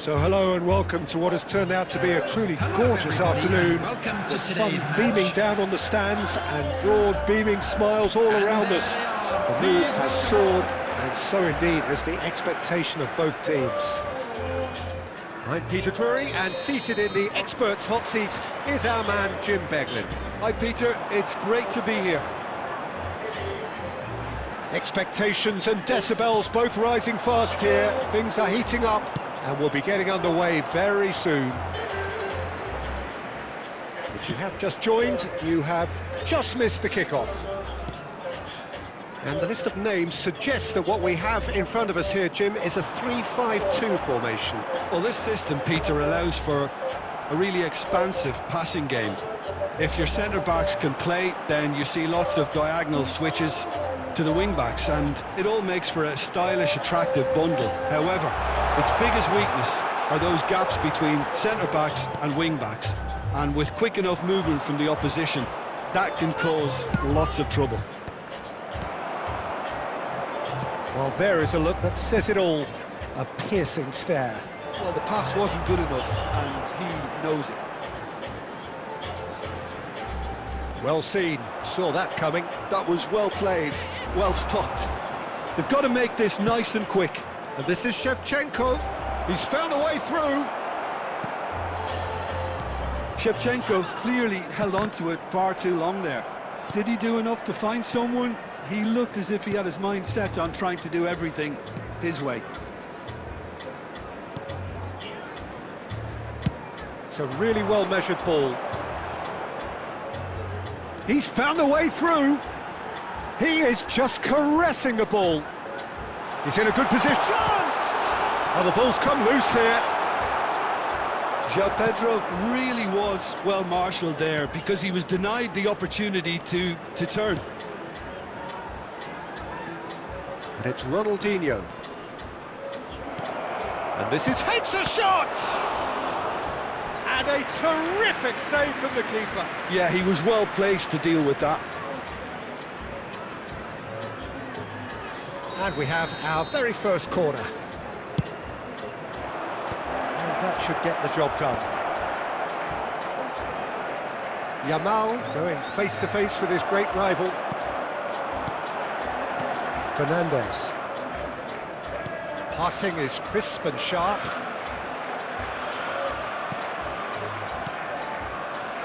So hello and welcome to what has turned out to be a truly gorgeous afternoon. The sun beaming down on the stands and broad beaming smiles all around us. The mood has soared, and so indeed has the expectation of both teams. I'm Peter Drury, and seated in the experts' hot seat is our man Jim Beglin. Hi Peter, it's great to be here. Expectations and decibels both rising fast here. Things are heating up and we'll be getting underway very soon. If you have just joined, you have just missed the kickoff. And the list of names suggests that what we have in front of us here, Jim, is a 3-5-2 formation. Well, this system, Peter, allows for a really expansive passing game. If your centre-backs can play, then you see lots of diagonal switches to the wing-backs, and it all makes for a stylish, attractive bundle. However, its biggest weakness are those gaps between centre-backs and wing-backs, and with quick enough movement from the opposition, that can cause lots of trouble. Well, there is a look that says it all. A piercing stare. Well, the pass wasn't good enough, and he knows it. Well seen, saw that coming. That was well played, well stopped. They've got to make this nice and quick. And this is Shevchenko. He's found a way through. Shevchenko clearly held on to it far too long there. Did he do enough to find someone? He looked as if he had his mind set on trying to do everything his way. It's a really well-measured ball. He's found a way through. He is just caressing the ball. He's in a good position. Chance! Oh, the ball's come loose here. João Pedro really was well marshalled there because he was denied the opportunity to turn. And it's Ronaldinho. And this is heads a shot! And a terrific save from the keeper. Yeah, he was well placed to deal with that. And we have our very first corner. And that should get the job done. Yamal going face-to-face with his great rival. Fernandez. Passing is crisp and sharp.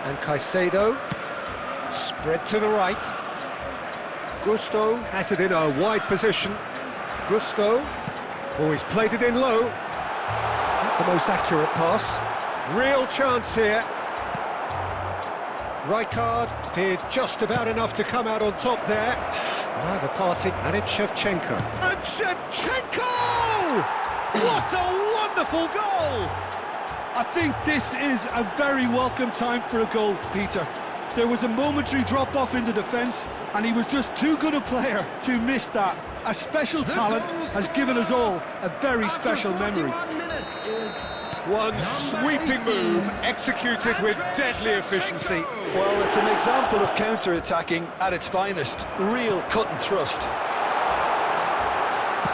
And Caicedo, spread to the right. Gusto has it in a wide position. Gusto, oh, he's played it in low. Not the most accurate pass. Real chance here. Rijkaard did just about enough to come out on top there. Now the passing, and it's Shevchenko. And Shevchenko! What a wonderful goal! I think this is a very welcome time for a goal, Peter. There was a momentary drop-off into defence, and he was just too good a player to miss that. A special talent has given us all a very special memory. One sweeping move, executed with deadly efficiency. Well, it's an example of counter-attacking at its finest. Real cut and thrust.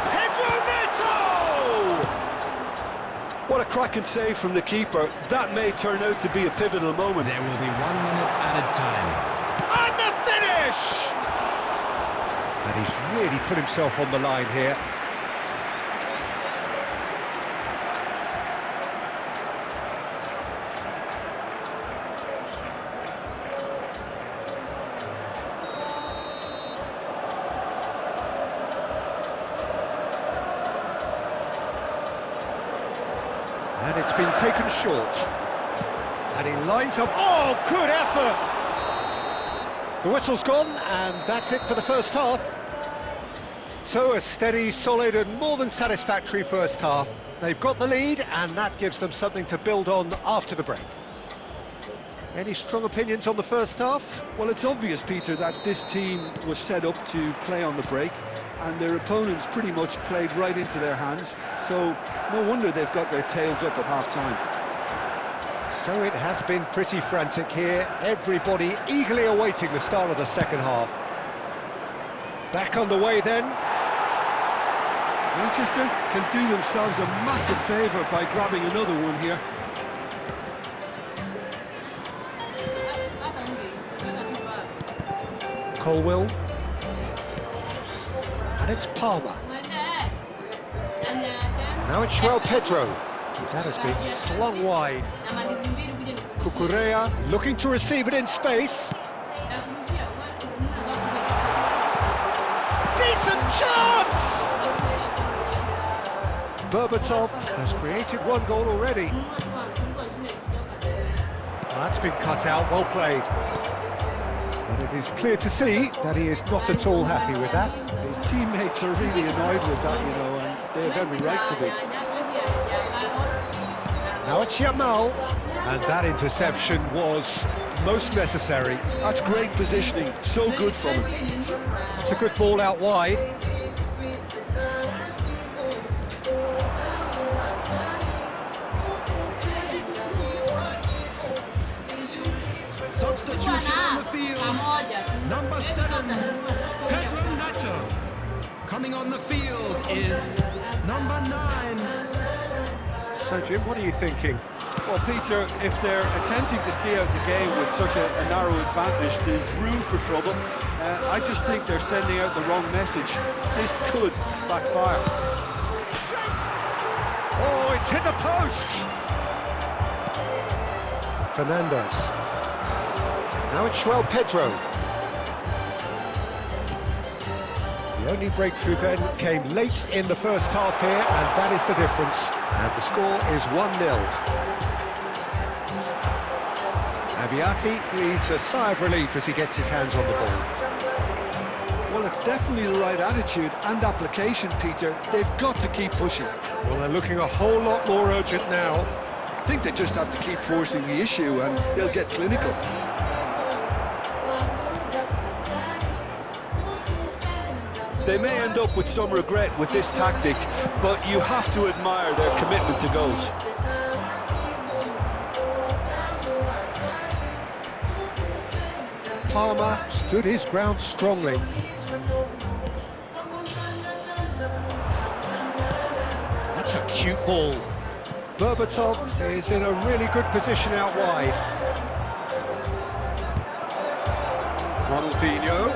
Pedro Neto! What a cracking save from the keeper. That may turn out to be a pivotal moment. There will be 1 minute added time. And the finish! And he's really put himself on the line here. And it's been taken short. And he lines up. Oh, good effort! The whistle's gone, and that's it for the first half. So a steady, solid and more than satisfactory first half. They've got the lead, and that gives them something to build on after the break. Any strong opinions on the first half? Well, it's obvious, Peter, that this team was set up to play on the break, and their opponents pretty much played right into their hands, so no wonder they've got their tails up at half-time. So it has been pretty frantic here, everybody eagerly awaiting the start of the second half. Back on the way then. Manchester can do themselves a massive favour by grabbing another one here. Colwill. And it's Palmer. Now it's João Pedro. That has been slung wide. Cucurella looking to receive it in space. Decent chance! Berbatov has created one goal already. That's been cut out, well played. But it is clear to see that he is not at all happy with that. His teammates are really annoyed with that, you know, and they have every right to be. Now it's Yamal, and that interception was most necessary. That's great positioning, so good from him. It's a good ball out wide. Substitution on the field. Number 7, Pedro Neto. Coming on the field is number 9. So Jim, what are you thinking? Well, Peter, if they're attempting to see out the game with such a narrow advantage, there's room for trouble. I just think they're sending out the wrong message. This could backfire. Oh, it's hit the post! Fernandez. Now it's João Pedro. The only breakthrough then came late in the first half here, and that is the difference. And the score is 1-0. Abiati breathes a sigh of relief as he gets his hands on the ball. Well, it's definitely the right attitude and application, Peter. They've got to keep pushing. Well, they're looking a whole lot more urgent now. I think they just have to keep forcing the issue and they'll get clinical. They may end up with some regret with this tactic, but you have to admire their commitment to goals. Palmer stood his ground strongly. That's a cute ball. Berbatov is in a really good position out wide. Ronaldinho.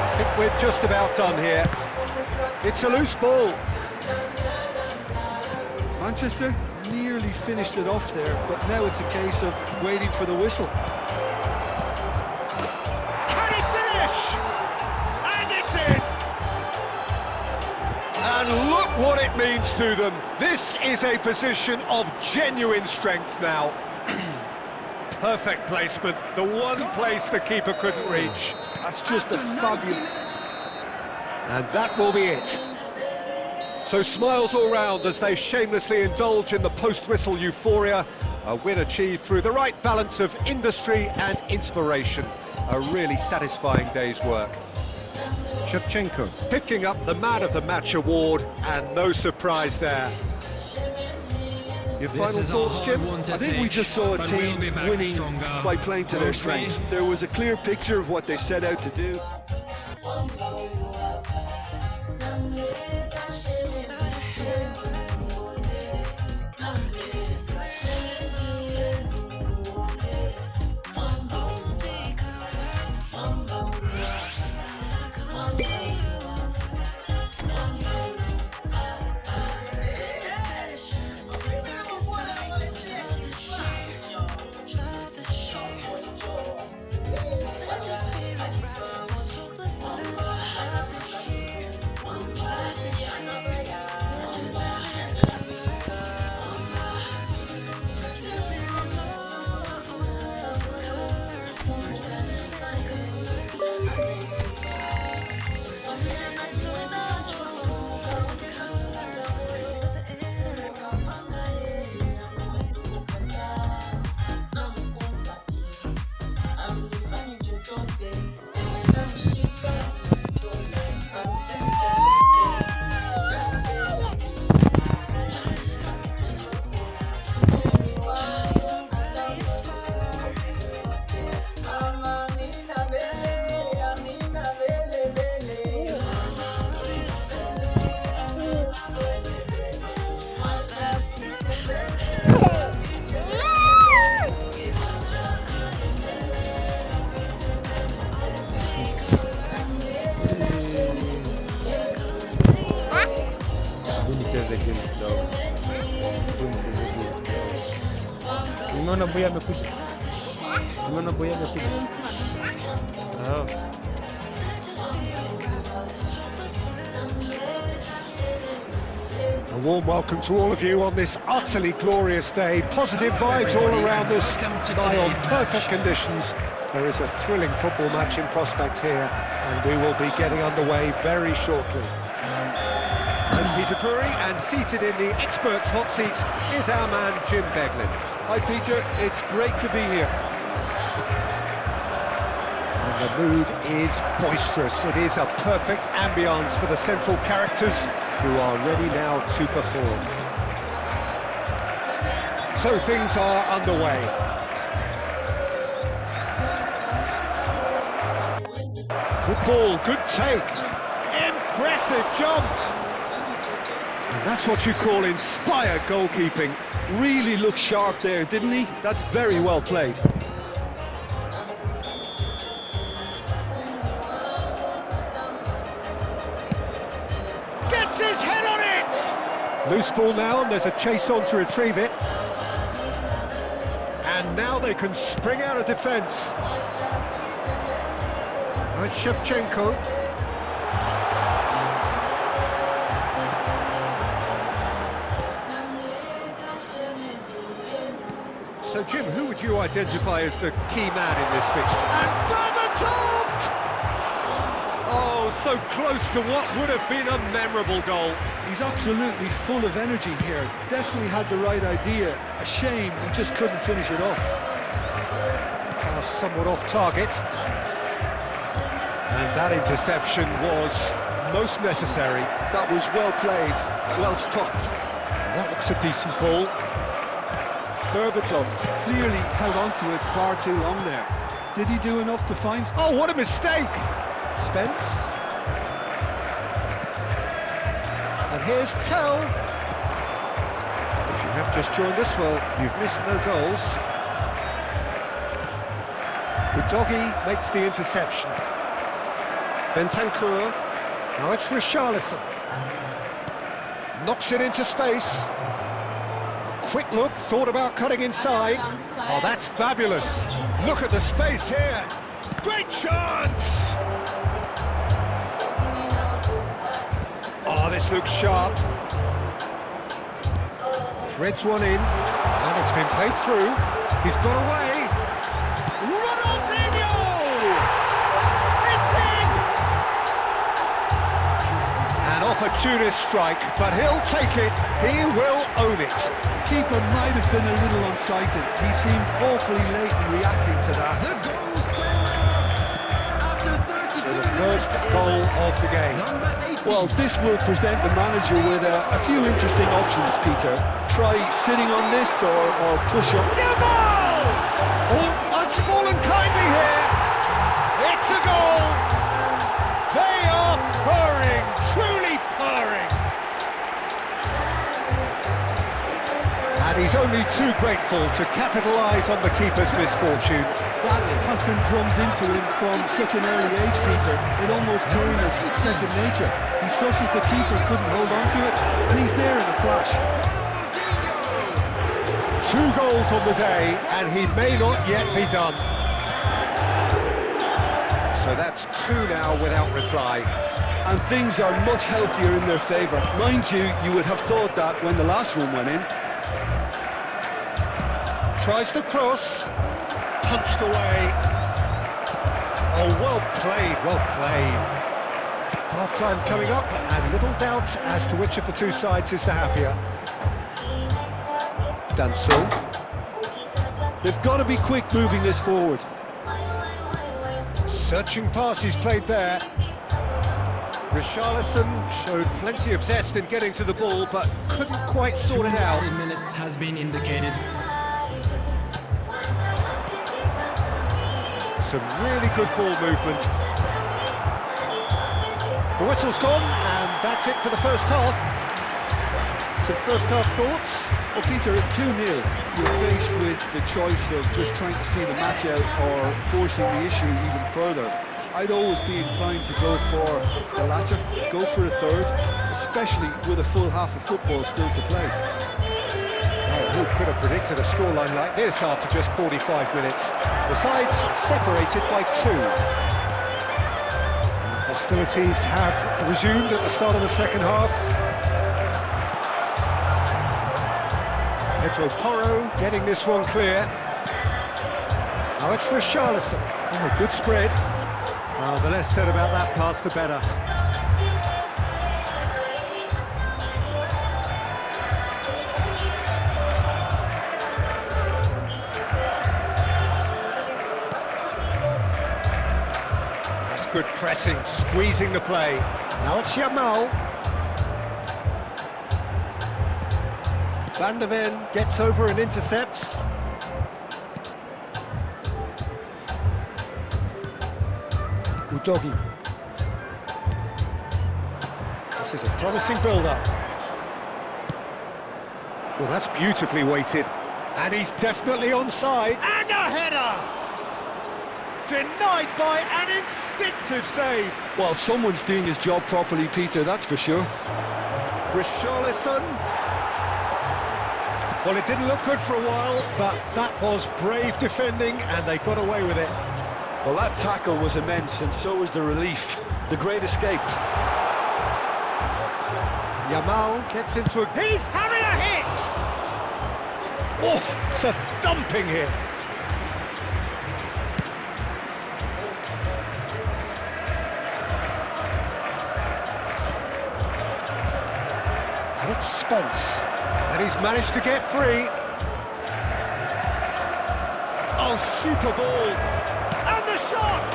I think we're just about done here. It's a loose ball. Manchester nearly finished it off there, but now it's a case of waiting for the whistle. Can he finish? And it's in! And look what it means to them. This is a position of genuine strength now. Perfect placement, the one place the keeper couldn't reach. That's just a fabulous... And that will be it. So smiles all round as they shamelessly indulge in the post-whistle euphoria. A win achieved through the right balance of industry and inspiration. A really satisfying day's work. Shevchenko picking up the Man of the Match award, and no surprise there. Your final thoughts, Jim? I think we just saw a team winning by playing to their strengths. There was a clear picture of what they set out to do. Nimeona boya amekuja. Nimeona boya amekuja. Oh. A warm welcome to all of you on this utterly glorious day. Positive vibes all around us, nigh on perfect conditions. There is a thrilling football match in prospect here, and we will be getting underway very shortly. I'm Peter Drury, and seated in the experts' hot seat is our man Jim Beglin. Hi Peter, it's great to be here. And the mood is boisterous. It is a perfect ambience for the central characters who are ready now to perform. So things are underway. Good ball, good take. Impressive jump. And that's what you call inspired goalkeeping. Really looked sharp there, didn't he? That's very well played. Gets his head on it! Loose ball now, and there's a chase on to retrieve it. And now they can spring out of defence. And Shevchenko. So, Jim, who would you identify as the key man in this fixture? And Berbatov! Oh, so close to what would have been a memorable goal. He's absolutely full of energy here. Definitely had the right idea. A shame he just couldn't finish it off. Pass somewhat off target. And that interception was most necessary. That was well played, well stopped. That looks a decent ball. Berbatov clearly held on to it far too long there. Did he do enough to find... Oh, what a mistake! Spence. And here's Tell. If you have just joined us, well, you've missed no goals. Udogi makes the interception. Bentancur. Now it's Richarlison. Knocks it into space. Quick look, thought about cutting inside. Oh, that's fabulous. Look at the space here. Great chance! Oh, this looks sharp. Threads one in, and it's been played through. He's got away. Ronaldinho! It's in! An opportunist strike, but he'll take it. He will own it. Keeper might have been a little unsighted. He seemed awfully late in reacting to that. The goal scorer after 32 So the first goal of the game. Number 18. Well, this will present the manager with a few interesting options, Peter. Try sitting on this or push up. No ball! Oh, that's fallen kindly here. It's a goal. They are purring, truly purring. And he's only too grateful to capitalise on the keeper's misfortune. That has been drummed into him from such an early age, Peter. It almost came as second nature. He susses the keeper couldn't hold on to it, and he's there in a flash. 2 goals on the day, and he may not yet be done. So that's 2 now without reply. And things are much healthier in their favour. Mind you, you would have thought that when the last one went in. Tries to cross, punched away. Oh, well played, well played. Half-time coming up, and little doubt as to which of the two sides is the happier. Done so. They've got to be quick moving this forward. Searching pass he's played there. Richarlison showed plenty of zest in getting to the ball, but couldn't quite sort it out. 2 minutes has been indicated. Some really good ball movement. The whistle's gone, and that's it for the first half. Some first half thoughts? Well, Peter, at 2-0, you're faced with the choice of just trying to see the match out or forcing the issue even further. I'd always be inclined to go for the latter, go for a third, especially with a full half of football still to play. Oh, who could have predicted a scoreline like this after just 45 minutes? The sides separated by 2. Hostilities have resumed at the start of the second half. Pedro Porro getting this one clear. Now it's Richarlison. Oh, good spread. Well, the less said about that pass, the better. That's good pressing, squeezing the play. Now it's Yamal. Van der Ven gets over and intercepts. Udogi. This is a promising build-up. Well, that's beautifully weighted. And he's definitely onside. And a header! Denied by an instinctive save. Well, someone's doing his job properly, Peter, that's for sure. Richarlison. Well, it didn't look good for a while, but that was brave defending, and they got away with it. Well, that tackle was immense, and so was the relief. The great escape. Yamal gets into a... He's having a hit! Oh, it's a thumping hit. And it's Spence. And he's managed to get free. Oh, super ball. And the shot!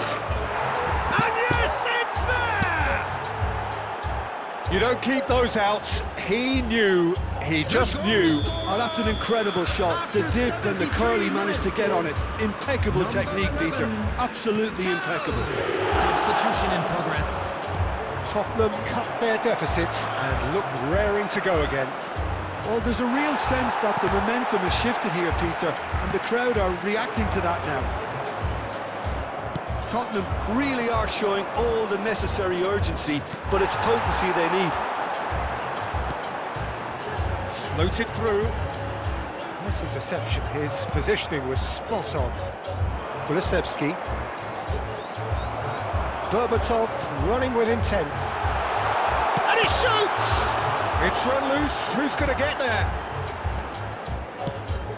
And yes, it's there! You don't keep those outs. He knew, he just knew. Oh, that's an incredible shot. The dip and the curl he managed to get on it. Impeccable technique, Peter. Absolutely impeccable. Substitution in progress. Tottenham cut their deficits and look raring to go again. Well, there's a real sense that the momentum has shifted here, Peter, and the crowd are reacting to that now. Tottenham really are showing all the necessary urgency, but it's potency they need. Floated through. Nice interception. His positioning was spot on. Kulusevski. Berbatov running with intent. And he shoots! It's run loose. Who's going to get there?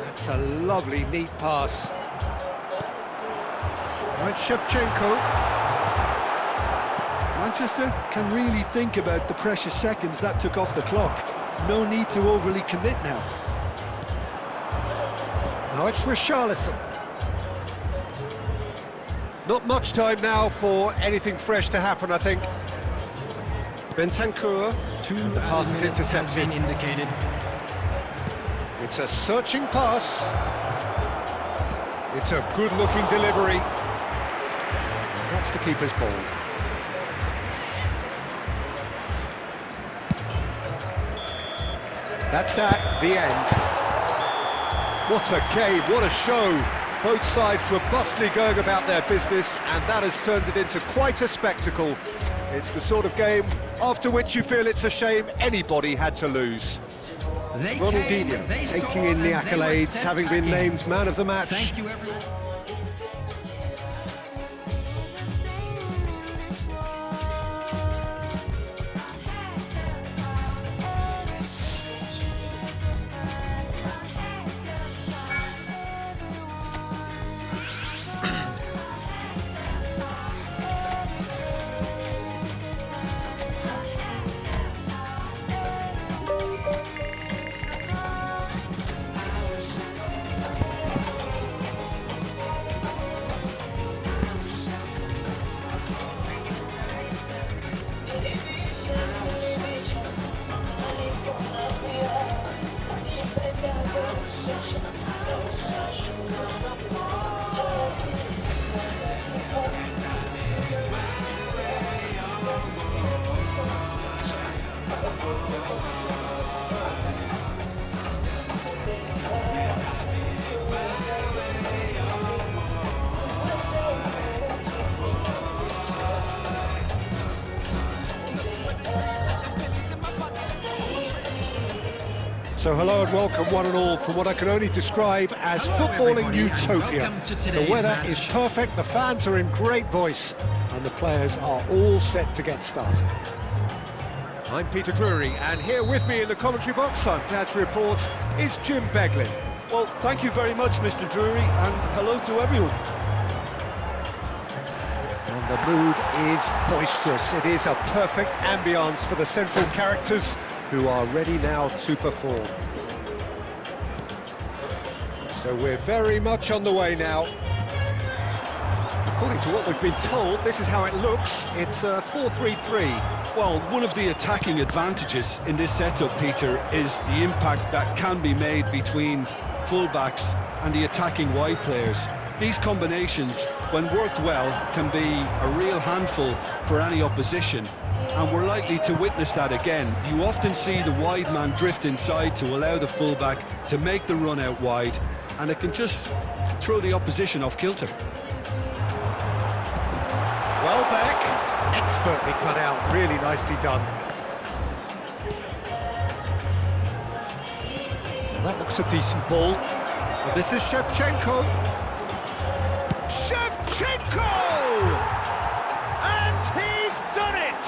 That's a lovely, neat pass. Right, Shevchenko. Manchester can really think about the precious seconds that took off the clock. No need to overly commit now. Now it's Richarlison. Not much time now for anything fresh to happen, I think. Bentancur. The pass is intercepted. Been indicated. It's a searching pass. It's a good-looking delivery. That's the keeper's ball. That's that, the end. What a game, what a show. Both sides robustly going about their business, and that has turned it into quite a spectacle. It's the sort of game after which you feel it's a shame anybody had to lose. Ronaldinho taking in the accolades, having been named man of the match. Thank you, everyone. So hello and welcome one and all from what I can only describe as footballing utopia. The weather is perfect, the fans are in great voice, and the players are all set to get started. I'm Peter Drury, and here with me in the commentary box, I'm glad to report, is Jim Beglin. Well, thank you very much, Mr. Drury, and hello to everyone. And the mood is boisterous. It is a perfect ambience for the central characters who are ready now to perform. So we're very much on the way now. According to what we've been told, this is how it looks. It's a 4-3-3. Well, one of the attacking advantages in this setup, Peter, is the impact that can be made between fullbacks and the attacking wide players. These combinations, when worked well, can be a real handful for any opposition, and we're likely to witness that again. You often see the wide man drift inside to allow the fullback to make the run out wide, and it can just throw the opposition off kilter. Welbeck, expertly cut out, really nicely done. Well, that looks a decent ball. And this is Shevchenko. Shevchenko! And he's done it!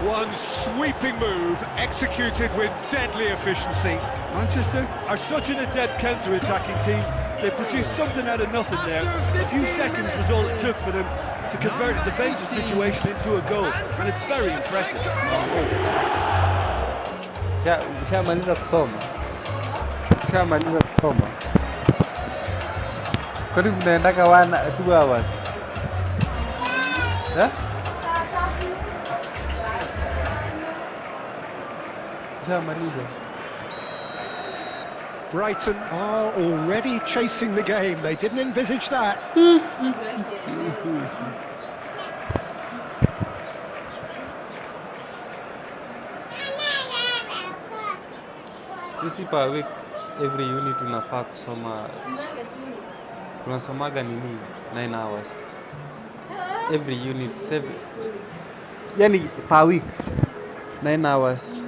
One sweeping move, executed with deadly efficiency. Manchester are such an adept counter-attacking team. They produced something out of nothing there. A few seconds was all it took for them to convert a defensive situation into a goal, and it's very impressive. Ushamaliza kusoma. Ushamaliza kusoma. Kwani mnaendaka 2 hours? Eh? Ushamaliza. Brighton are already chasing the game. They didn't envisage that. Sisi per week every unit tunafaa kusoma. Tunasomaga nini 9 hours. Every unit 7. Yani per week 9 hours.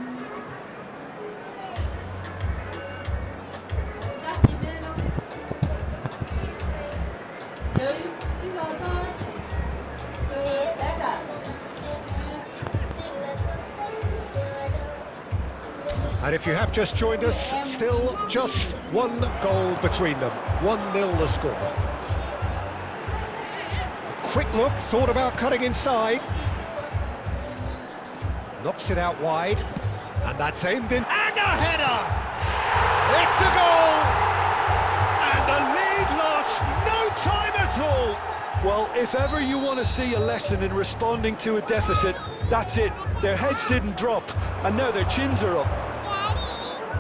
And if you have just joined us, still just one goal between them. 1-0 the score. A quick look, thought about cutting inside. Knocks it out wide. And that's aimed in. And a header! It's a goal! And the lead lost no time at all. Well, if ever you want to see a lesson in responding to a deficit, that's it. Their heads didn't drop, and now their chins are up.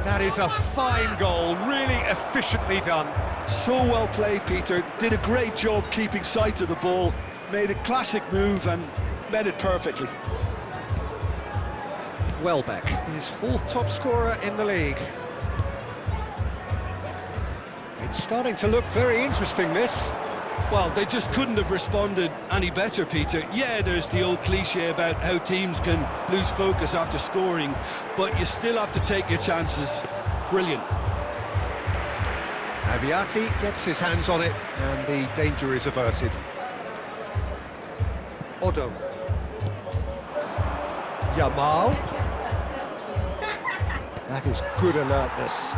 That is a fine goal, really efficiently done. So well played, Peter. Did a great job keeping sight of the ball, made a classic move and met it perfectly. Welbeck, his 4th top scorer in the league. It's starting to look very interesting, this. Well, they just couldn't have responded any better, Peter. Yeah, there's the old cliche about how teams can lose focus after scoring, but you still have to take your chances. Brilliant. Abiati gets his hands on it, and the danger is averted. Odo. Yamal. That is good alertness.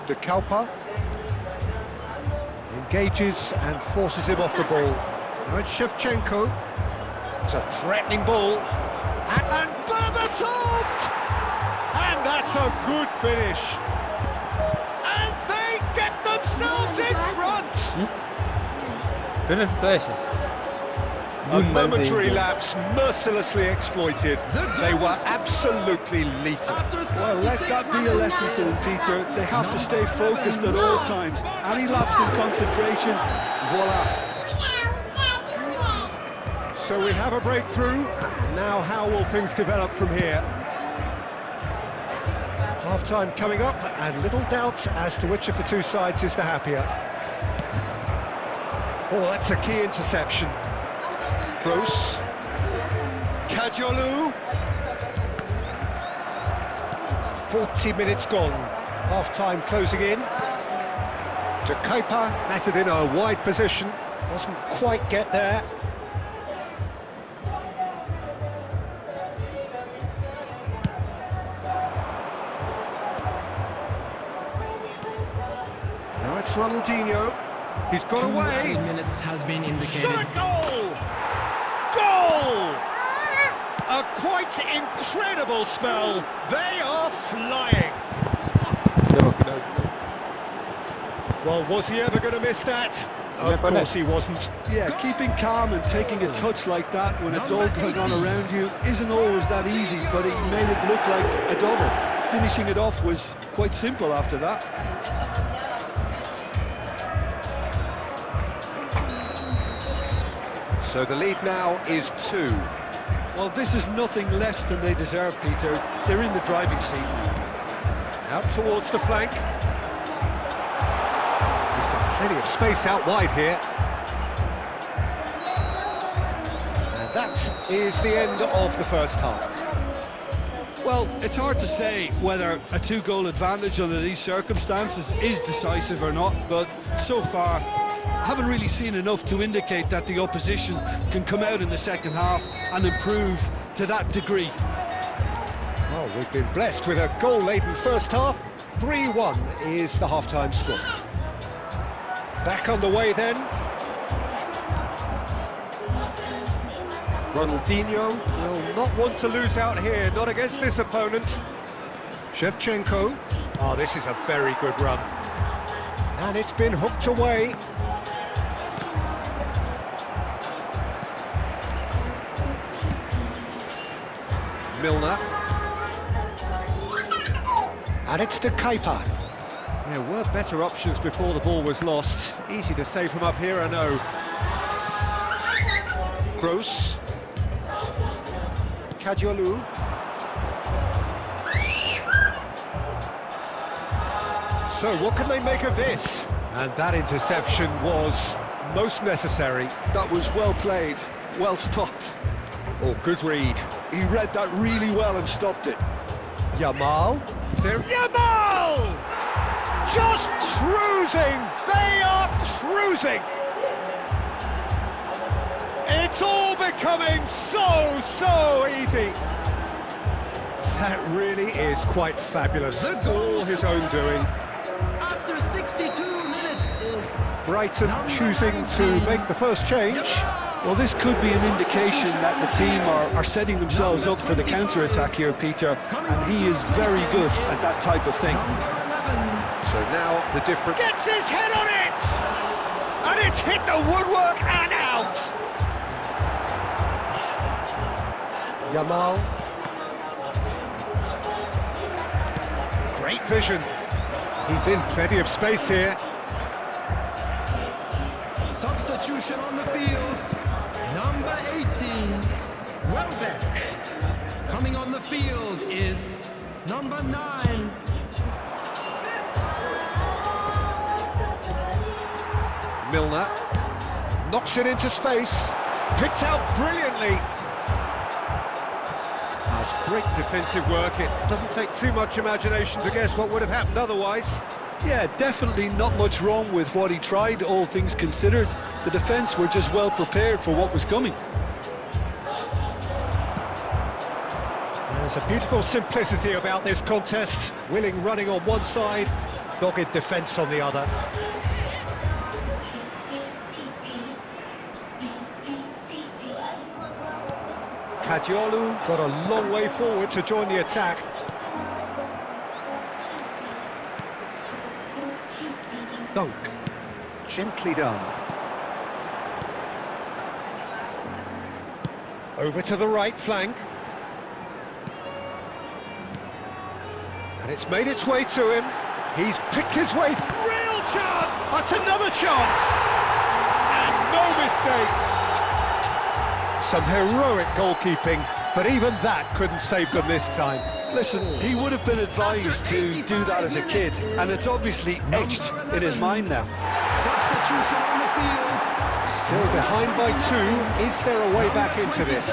De Kalpa. Engages and forces him off the ball. Now it's Shevchenko. It's a threatening ball. And Berbatov! And that's a good finish. And they get themselves in front! A momentary lapse mercilessly exploited. They were absolutely lethal. Well, let that be a lesson to them, Peter. They have to stay focused at all times. Any lapse in concentration, voila. So we have a breakthrough. Now how will things develop from here? Half-time coming up, and little doubt as to which of the two sides is the happier. Oh, that's a key interception. Bruce. Kajolu. 40 minutes gone, half-time closing in. De Kuiper has it in a wide position, doesn't quite get there. Now it's Ronaldinho. He's got 2 away. added minutes has been indicated. Shot a goal! Goal! A quite incredible spell. They are flying. Well, was he ever going to miss that? Of course he wasn't. Yeah, keeping calm and taking a touch like that when it's all going on around you isn't always that easy, but he made it look like a double. Finishing it off was quite simple after that. So the lead now is 2. Well, this is nothing less than they deserve, Peter. They're in the driving seat. Out towards the flank. He's got plenty of space out wide here. And that is the end of the first half. Well, it's hard to say whether a 2-goal advantage under these circumstances is decisive or not, but so far I haven't really seen enough to indicate that the opposition can come out in the second half and improve to that degree. Well, we've been blessed with a goal-laden first half. 3-1 is the half-time score. Back underway then. Ronaldinho will not want to lose out here, not against this opponent. Shevchenko. Oh, this is a very good run. And it's been hooked away. Milner. And it's De Kuiper. There were better options before the ball was lost. Easy to save from up here, I know. Gross. Kajolu. So what can they make of this? And that interception was most necessary. That was well played, well stopped. Oh, good read. He read that really well and stopped it. Yamal. There. Yamal! Just cruising. They are cruising. It's all becoming so easy. That really is quite fabulous. All his own doing. After 62 minutes is Brighton choosing to make the first change. Well, this could be an indication that the team are setting themselves up for the counter-attack here, Peter, and he is very good at that type of thing. So now the difference... Gets his head on it! And it's hit the woodwork and out! Yamal. Great vision. He's in plenty of space here. substitution on the field. Number 18, Welbeck. Coming on the field is number 9. Milner knocks it into space, picked out brilliantly. That's great defensive work. It doesn't take too much imagination to guess what would have happened otherwise. Yeah, definitely not much wrong with what he tried, all things considered. The defence were just well prepared for what was coming. There's a beautiful simplicity about this contest. Willing running on one side, dogged defence on the other. Kajolu got a long way forward to join the attack. Dunk, gently done. Over to the right flank. And it's made its way to him. He's picked his way. Real chance! That's another chance! And no mistake! Some heroic goalkeeping, but even that couldn't save them this time. Listen, he would have been advised to do that as a kid, and it's obviously etched in his mind now. Substitution on the field. Still behind by 2. Is there a way back into this?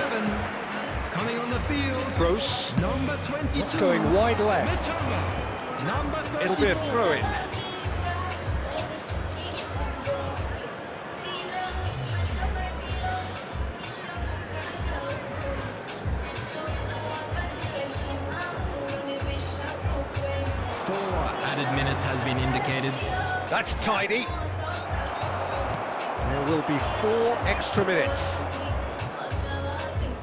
field, Bruce, number 22. it's going wide left. Mitola, number 34. It'll be a throw-in. Four added minutes has been indicated. That's tidy. There will be 4 extra minutes.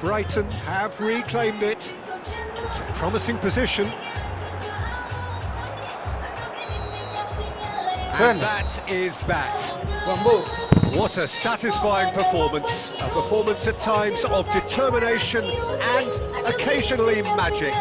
Brighton have reclaimed it. It's a promising position. And that is that. Bambo. What a satisfying performance. A performance at times of determination and occasionally magic.